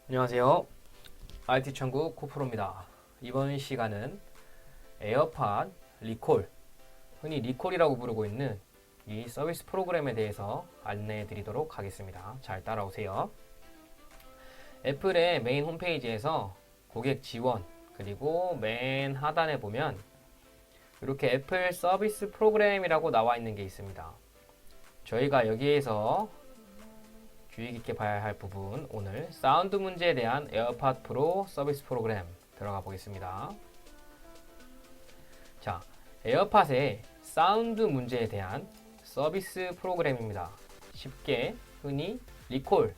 안녕하세요. IT 천국 코프로입니다. 이번 시간은 에어팟 리콜, 흔히 리콜이라고 부르고 있는 이 서비스 프로그램에 대해서 안내해 드리도록 하겠습니다. 잘 따라오세요. 애플의 메인 홈페이지에서 고객 지원, 그리고 맨 하단에 보면 이렇게 애플 서비스 프로그램이라고 나와 있는 게 있습니다. 저희가 여기에서 주의 깊게 봐야 할 부분, 오늘 사운드 문제에 대한 에어팟 프로 서비스 프로그램 들어가 보겠습니다. 자, 에어팟의 사운드 문제에 대한 서비스 프로그램입니다. 쉽게 흔히 리콜,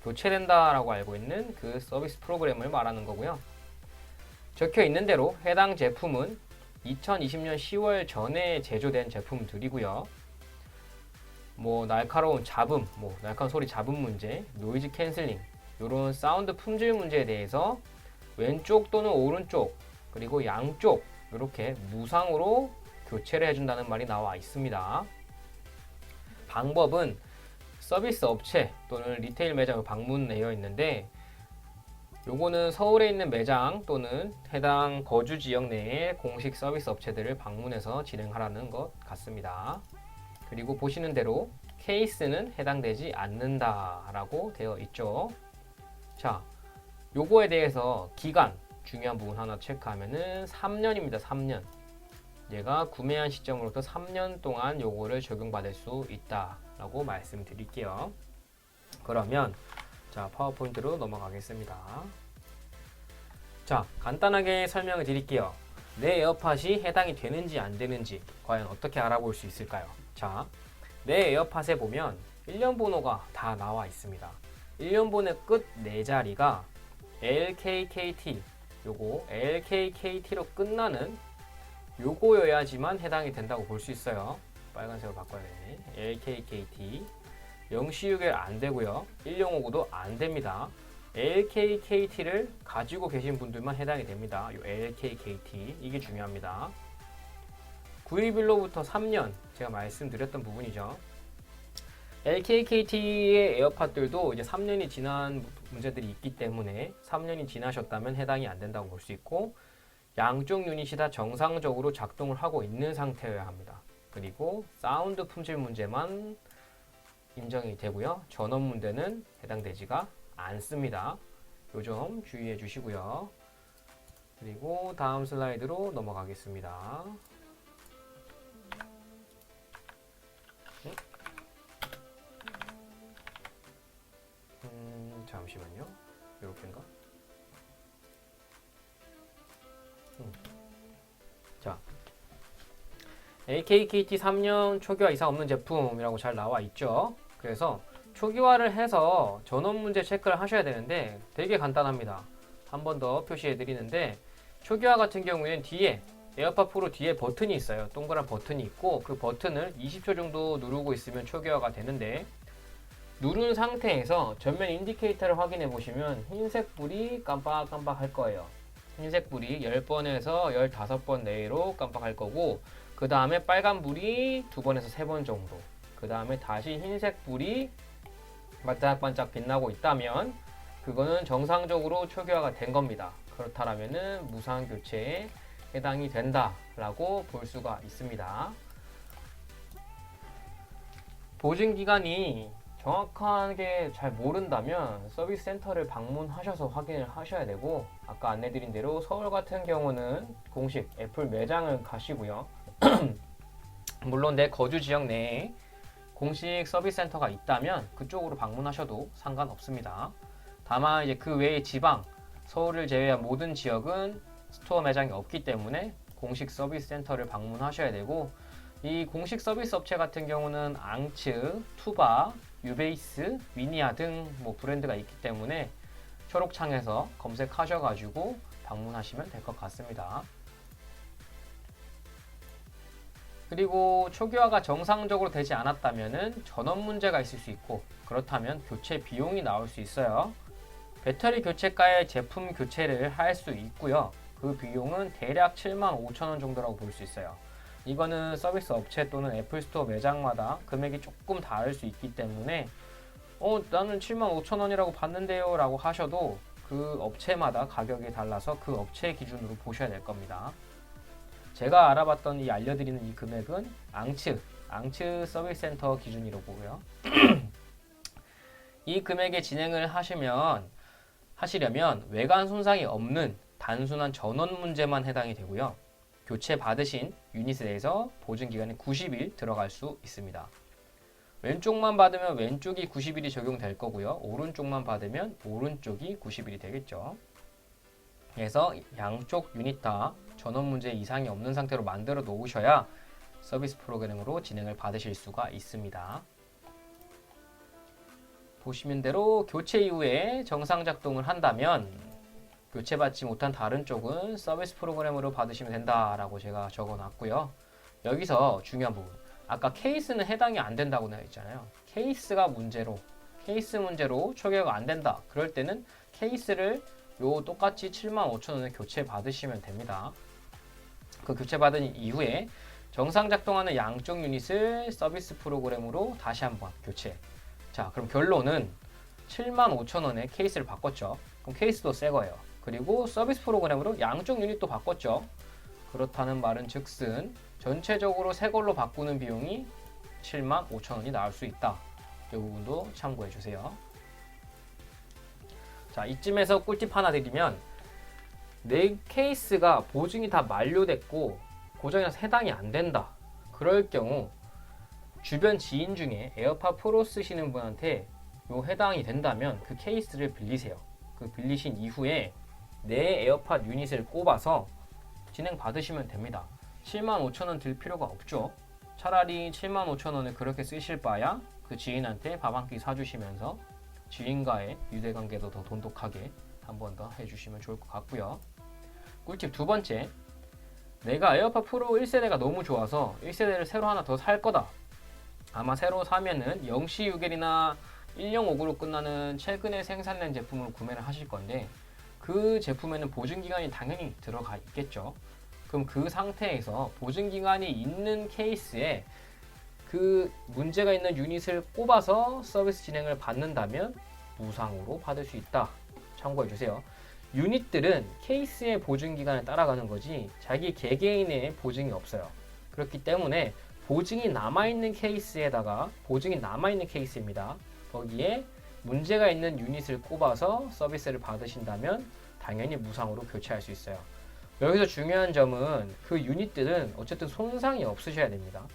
교체된다라고 알고 있는 그 서비스 프로그램을 말하는 거고요. 적혀 있는 대로 해당 제품은 2020년 10월 전에 제조된 제품들이고요. 날카로운 잡음, 날카로운 소리 잡음 문제, 노이즈 캔슬링, 이런 사운드 품질 문제에 대해서 왼쪽 또는 오른쪽, 그리고 양쪽 이렇게 무상으로 교체를 해준다는 말이 나와 있습니다. 방법은 서비스 업체 또는 리테일 매장을 방문되어 있는데, 요거는 서울에 있는 매장 또는 해당 거주 지역 내의 공식 서비스 업체들을 방문해서 진행하라는 것 같습니다. 그리고 보시는 대로 케이스는 해당되지 않는다라고 되어 있죠. 자, 요거에 대해서 기간 중요한 부분 하나 체크하면은 3년입니다. 3년. 얘가 구매한 시점으로부터 3년 동안 요거를 적용받을 수 있다라고 말씀드릴게요. 그러면 자, 파워포인트로 넘어가겠습니다. 자, 간단하게 설명을 드릴게요. 내 에어팟이 해당이 되는지 안 되는지 과연 어떻게 알아볼 수 있을까요? 자, 내 에어팟에 보면 일련 번호가 다 나와 있습니다. 일련 번호의 끝 4자리가 LKKT, 요거 LKKT로 끝나는 요거여야지만 해당이 된다고 볼 수 있어요. 빨간색으로 바꿔야 되네. LKKT 0C6L 안 되고요. 1059도 안 됩니다. LKKT를 가지고 계신 분들만 해당이 됩니다. 요 LKKT 이게 중요합니다. 구입일로부터 3년, 제가 말씀드렸던 부분이죠. LKKT의 에어팟들도 이제 3년이 지난 문제들이 있기 때문에 3년이 지나셨다면 해당이 안 된다고 볼 수 있고, 양쪽 유닛이 다 정상적으로 작동을 하고 있는 상태여야 합니다. 그리고 사운드 품질 문제만 인정이 되고요. 전원 문제는 해당되지가 않습니다. 요 점 주의해 주시고요. 그리고 다음 슬라이드로 넘어가겠습니다. 잠시만요. 이렇게인가? 자, AKKT 3년 초기화 이상 없는 제품이라고 잘 나와 있죠. 그래서 초기화를 해서 전원 문제 체크를 하셔야 되는데 되게 간단합니다. 한 번 더 표시해 드리는데, 초기화 같은 경우에는 뒤에 에어팟 프로 뒤에 버튼이 있어요. 동그란 버튼이 있고, 그 버튼을 20초 정도 누르고 있으면 초기화가 되는데, 누른 상태에서 전면 인디케이터를 확인해 보시면 흰색 불이 깜빡깜빡 할 거예요. 흰색 불이 10번에서 15번 내로 깜빡할 거고, 그 다음에 빨간 불이 2번에서 3번 정도, 그 다음에 다시 흰색 불이 반짝반짝 빛나고 있다면 그거는 정상적으로 초기화가 된 겁니다. 그렇다면은 무상 교체에 해당이 된다라고 볼 수가 있습니다. 보증 기간이 정확하게 잘 모른다면 서비스 센터를 방문하셔서 확인을 하셔야 되고, 아까 안내드린 대로 서울 같은 경우는 공식 애플 매장을 가시고요. 물론 내 거주 지역 내에 공식 서비스 센터가 있다면 그쪽으로 방문하셔도 상관없습니다. 다만 이제 그 외의 지방, 서울을 제외한 모든 지역은 스토어 매장이 없기 때문에 공식 서비스 센터를 방문하셔야 되고, 이 공식 서비스 업체 같은 경우는 앙츠, 투바, 유베이스, 위니아 등 브랜드가 있기 때문에 초록창에서 검색하셔가지고 방문하시면 될 것 같습니다. 그리고 초기화가 정상적으로 되지 않았다면 전원 문제가 있을 수 있고, 그렇다면 교체 비용이 나올 수 있어요. 배터리 교체가에 제품 교체를 할 수 있고요. 그 비용은 대략 75,000원 정도라고 볼 수 있어요. 이거는 서비스 업체 또는 애플 스토어 매장마다 금액이 조금 다를 수 있기 때문에 나는 75,000원이라고 봤는데요 라고 하셔도 그 업체마다 가격이 달라서 그 업체 기준으로 보셔야 될 겁니다. 제가 알아봤던 알려드리는 이 금액은 앙츠 서비스 센터 기준으로 보고요. 이 금액에 진행을 하시려면 외관 손상이 없는 단순한 전원 문제만 해당이 되고요. 교체 받으신 유닛에 대해서 보증기간이 90일 들어갈 수 있습니다. 왼쪽만 받으면 왼쪽이 90일이 적용될 거고요. 오른쪽만 받으면 오른쪽이 90일이 되겠죠. 그래서 양쪽 유닛 다 전원 문제 이상이 없는 상태로 만들어 놓으셔야 서비스 프로그램으로 진행을 받으실 수가 있습니다. 보시면 대로 교체 이후에 정상 작동을 한다면 교체받지 못한 다른 쪽은 서비스 프로그램으로 받으시면 된다라고 제가 적어놨고요. 여기서 중요한 부분, 아까 케이스는 해당이 안 된다고 내가 했잖아요. 케이스 문제로 초기화가 안 된다. 그럴 때는 케이스를 똑같이 75,000원에 교체 받으시면 됩니다. 그 교체 받은 이후에 정상 작동하는 양쪽 유닛을 서비스 프로그램으로 다시 한번 교체. 자, 그럼 결론은 75,000원에 케이스를 바꿨죠. 그럼 케이스도 새 거예요. 그리고 서비스 프로그램으로 양쪽 유닛도 바꿨죠. 그렇다는 말은 즉슨 전체적으로 새 걸로 바꾸는 비용이 75,000원이 나올 수 있다. 이 부분도 참고해 주세요. 자, 이쯤에서 꿀팁 하나 드리면, 내 케이스가 보증이 다 만료됐고 고장이라서 해당이 안 된다. 그럴 경우 주변 지인 중에 에어팟 프로 쓰시는 분한테 해당이 된다면 그 케이스를 빌리세요. 그 빌리신 이후에 내 에어팟 유닛을 꼽아서 진행 받으시면 됩니다. 75,000원 들 필요가 없죠. 차라리 75,000원을 그렇게 쓰실 바야 그 지인한테 밥 한 끼 사주시면서 지인과의 유대관계도 더 돈독하게 한 번 더 해주시면 좋을 것 같고요. 꿀팁 두 번째, 내가 에어팟 프로 1세대가 너무 좋아서 1세대를 새로 하나 더 살 거다. 아마 새로 사면은 0C6L이나 105으로 끝나는 최근에 생산된 제품을 구매를 하실 건데, 그 제품에는 보증기간이 당연히 들어가 있겠죠. 그럼 그 상태에서 보증기간이 있는 케이스에 그 문제가 있는 유닛을 꼽아서 서비스 진행을 받는다면 무상으로 받을 수 있다. 참고해 주세요. 유닛들은 케이스의 보증기간을 따라가는 거지 자기 개개인의 보증이 없어요. 그렇기 때문에 보증이 남아있는 케이스입니다. 거기에 문제가 있는 유닛을 꼽아서 서비스를 받으신다면 당연히 무상으로 교체할 수 있어요. 여기서 중요한 점은 그 유닛들은 어쨌든 손상이 없으셔야 됩니다.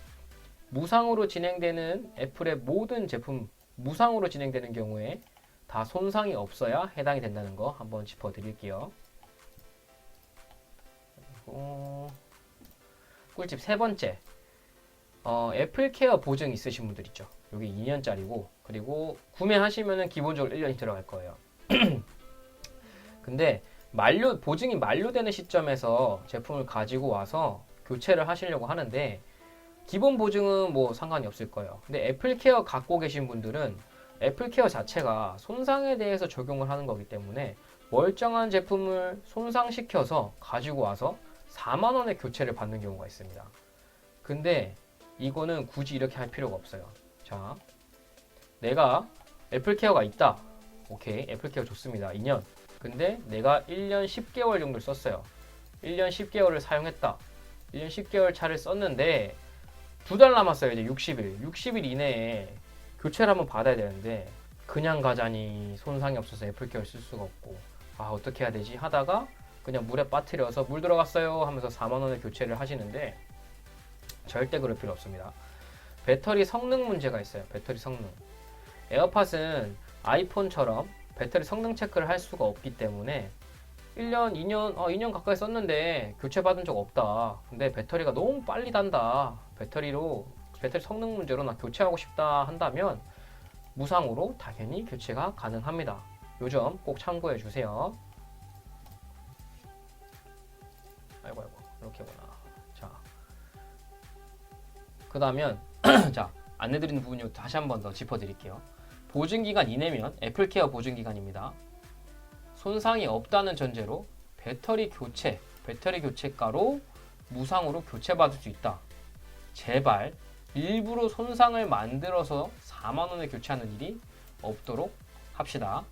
무상으로 진행되는 애플의 모든 제품, 무상으로 진행되는 경우에 다 손상이 없어야 해당이 된다는 거 한번 짚어드릴게요. 그리고 꿀팁 세 번째, 애플케어 보증 있으신 분들 있죠. 여기 2년짜리고, 그리고 구매하시면은 기본적으로 1년이 들어갈 거예요. 근데 보증이 만료되는 시점에서 제품을 가지고 와서 교체를 하시려고 하는데, 기본 보증은 뭐 상관이 없을 거예요. 근데 애플케어 갖고 계신 분들은 애플케어 자체가 손상에 대해서 적용을 하는 거기 때문에 멀쩡한 제품을 손상시켜서 가지고 와서 4만 원의 교체를 받는 경우가 있습니다. 근데 이거는 굳이 이렇게 할 필요가 없어요. 자, 내가 애플케어가 있다. 오케이, 애플케어 좋습니다. 2년. 근데 내가 1년 10개월 정도를 썼어요. 1년 10개월을 사용했다. 1년 10개월 차를 썼는데 2달 남았어요. 이제 60일 이내에 교체를 한번 받아야 되는데 그냥 가자니 손상이 없어서 애플케어를 쓸 수가 없고, 어떻게 해야 되지 하다가 그냥 물에 빠뜨려서 물 들어갔어요 하면서 4만 원의 교체를 하시는데 절대 그럴 필요 없습니다. 배터리 성능 문제가 있어요. 배터리 성능. 에어팟은 아이폰처럼 배터리 성능 체크를 할 수가 없기 때문에 1년, 2년 가까이 썼는데 교체 받은 적 없다. 근데 배터리가 너무 빨리 단다. 배터리 성능 문제로 나 교체하고 싶다 한다면 무상으로 당연히 교체가 가능합니다. 요 점 꼭 참고해 주세요. 아이고 이렇게구나. 자, 그다음엔 자, 안내드리는 부분을 다시 한 번 더 짚어드릴게요. 보증기간 이내면 애플케어 보증기간입니다. 손상이 없다는 전제로 배터리 교체가로 무상으로 교체받을 수 있다. 제발 일부러 손상을 만들어서 4만 원에 교체하는 일이 없도록 합시다.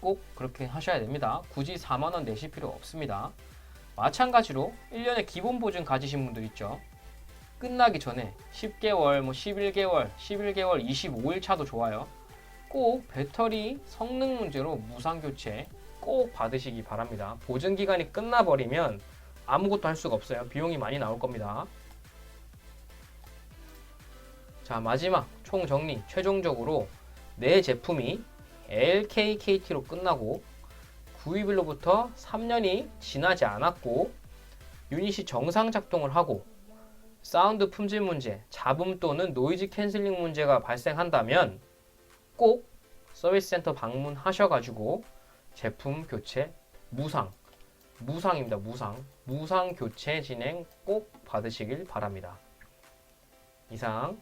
꼭 그렇게 하셔야 됩니다. 굳이 4만 원 내실 필요 없습니다. 마찬가지로 1년에 기본 보증 가지신 분들 있죠. 끝나기 전에 10개월, 11개월, 11개월, 25일 차도 좋아요. 꼭 배터리 성능 문제로 무상 교체 꼭 받으시기 바랍니다. 보증 기간이 끝나버리면 아무것도 할 수가 없어요. 비용이 많이 나올 겁니다. 자, 마지막 총정리. 최종적으로 내 제품이 LKKT로 끝나고 구입일로부터 3년이 지나지 않았고 유닛이 정상 작동을 하고 사운드 품질 문제, 잡음 또는 노이즈 캔슬링 문제가 발생한다면 꼭 서비스 센터 방문하셔가지고 제품 교체 무상입니다. 무상 교체 진행 꼭 받으시길 바랍니다. 이상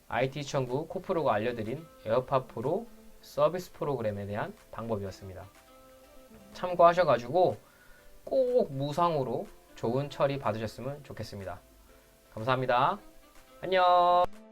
IT 시청구 코프로가 알려드린 에어팟 프로 서비스 프로그램에 대한 방법이었습니다. 참고하셔가지고 꼭 무상으로 좋은 처리 받으셨으면 좋겠습니다. 감사합니다. 안녕.